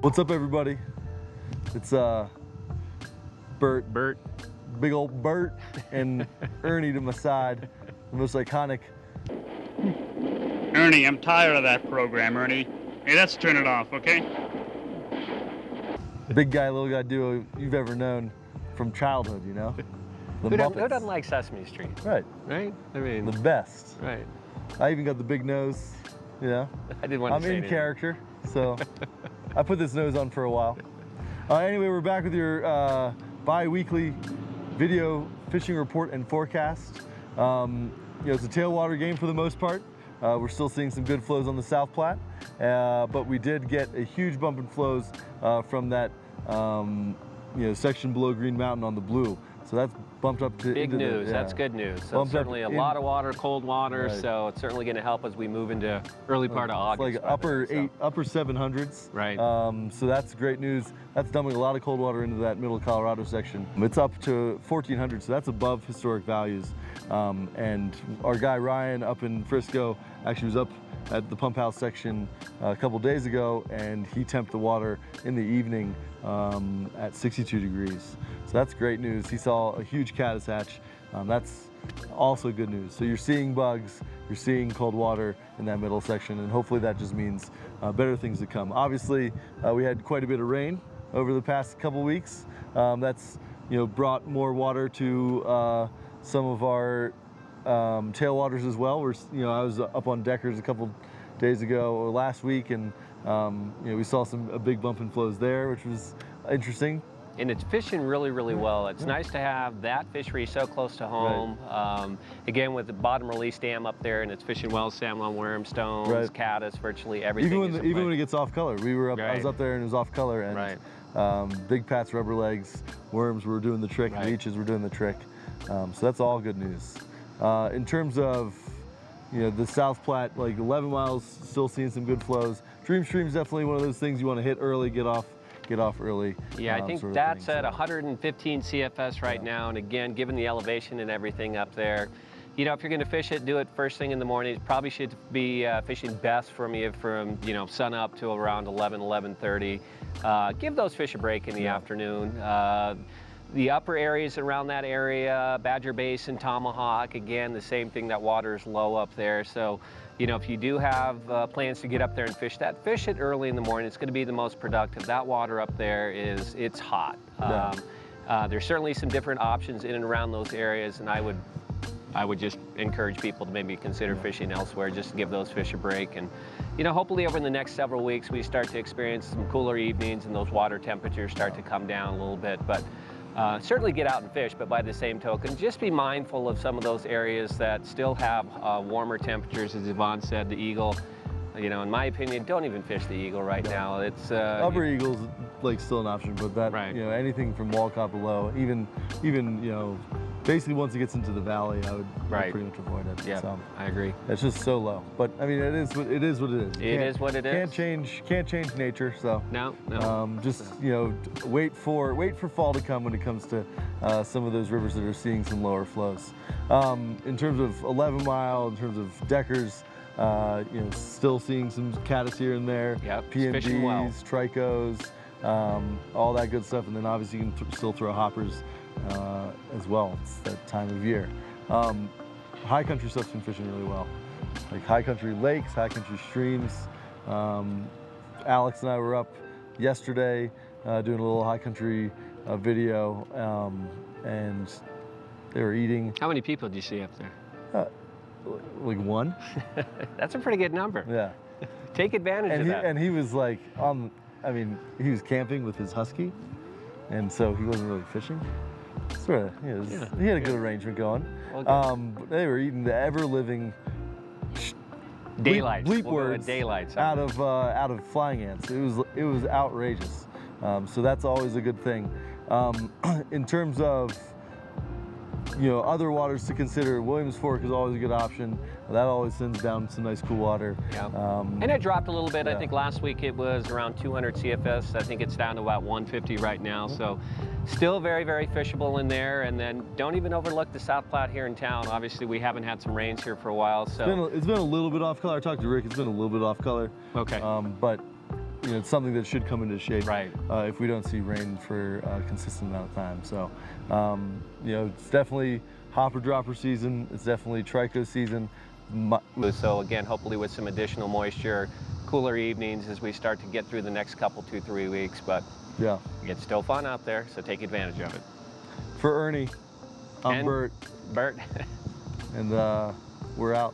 What's up, everybody? It's Bert, big old Bert, and Ernie to my side, the most iconic. Ernie, I'm tired of that program, Ernie. Hey, let's turn it off, okay? Big guy, little guy duo you've ever known from childhood, you know? The Who Muppets. doesn't like Sesame Street? Right. Right? I mean, The best. right. I even got the big nose, you know? I didn't want to I'm say in anything. character, so I put this nose on for a while. Anyway, we're back with your bi-weekly video fishing report and forecast. You know, it's a tailwater game for the most part. We're still seeing some good flows on the South Platte, but we did get a huge bump in flows from that you know, section below Green Mountain on the blue. So that's bumped up to Big news. That's good news. So certainly a lot of water, cold water. Right. So it's certainly going to help as we move into early part of August. Like upper 700s. Right. So that's great news. That's dumping a lot of cold water into that middle Colorado section. It's up to 1400, so that's above historic values. And our guy Ryan up in Frisco actually was up at the pump house section a couple days ago, and he temped the water in the evening at 62 degrees. So that's great news. He saw a huge caddis hatch. That's also good news. So you're seeing bugs, you're seeing cold water in that middle section, and hopefully that just means better things to come. Obviously, we had quite a bit of rain over the past couple weeks. That's, you know, brought more water to some of our tailwaters as well. You know, I was up on Deckers a couple days ago or last week, and you know, we saw a big bump in flows there, which was interesting. And it's fishing really, really well. It's nice to have that fishery so close to home. Right. Again, with the bottom release dam up there, and it's fishing well, salmon, worm, stones, right. Caddis, virtually everything. Even when it gets off color. We were up. Right. I was up there and it was off color, and right. Big Pat's rubber legs, worms were doing the trick, right. Leeches were doing the trick. So that's all good news. In terms of, you know, the South Platte, like 11 miles, still seeing some good flows. Dream Stream's definitely one of those things you want to hit early, get off early. Yeah, I think that's at 115 CFS right now, and again, given the elevation and everything up there, you know, if you're going to fish it, do it first thing in the morning. It probably should be fishing best from you sun up to around 11:30. Give those fish a break in the afternoon. The upper areas around that area, Badger Basin, Tomahawk, again, the same thing, that water is low up there. So, you know, if you do have plans to get up there and fish that, fish it early in the morning. It's going to be the most productive. That water up there it's hot. There's certainly some different options in and around those areas, and I would just encourage people to maybe consider fishing elsewhere, just to give those fish a break. And, you know, hopefully over the next several weeks, we start to experience some cooler evenings and those water temperatures start to come down a little bit. But certainly get out and fish, but by the same token, just be mindful of some of those areas that still have warmer temperatures. As Yvonne said, the Eagle, you know, in my opinion, don't even fish the Eagle right now. It's upper Eagle's like still an option, but that, right. You know, anything from Walcott below, even you know, basically once it gets into the valley, I would pretty much avoid it. Yeah, so, I agree. It's just so low, but I mean, it is what it is. It is what it is. Can't change nature. So no. Just, you know, wait for fall to come when it comes to some of those rivers that are seeing some lower flows. In terms of 11 Mile, in terms of Deckers, you know, still seeing some caddis here and there. Yep, PMGs, well. Tricos, all that good stuff, and then obviously you can still throw hoppers as well. It's that time of year. High country stuff's been fishing really well, like high country lakes, high country streams. Alex and I were up yesterday doing a little high country video, and they were eating. How many people do you see up there? Like one. That's a pretty good number. Yeah. Take advantage of that. And he was like, I mean, he was camping with his husky, and so he wasn't really fishing. Sort of, he had a good arrangement going. But they were eating the ever-living daylights. Bleep words daylights out of flying ants. It was outrageous. So that's always a good thing. In terms of, you know, other waters to consider, Williams Fork is always a good option. That always sends down some nice cool water. Yeah. And it dropped a little bit. I think last week it was around 200 CFS. I think it's down to about 150 right now. So still very, very fishable in there. And then don't even overlook the South Platte here in town. Obviously, we haven't had some rains here for a while. So it's been a little bit off color. I talked to Rick. It's been a little bit off color. Okay. But you know, it's something that should come into shape Right. If we don't see rain for a consistent amount of time. So, you know, it's definitely hopper dropper season. It's definitely tricho season. So again, hopefully with some additional moisture, cooler evenings as we start to get through the next couple, 2-3 weeks. But yeah, it's still fun out there, so take advantage of it. For Ernie, I'm And Bert. Bert. And we're out.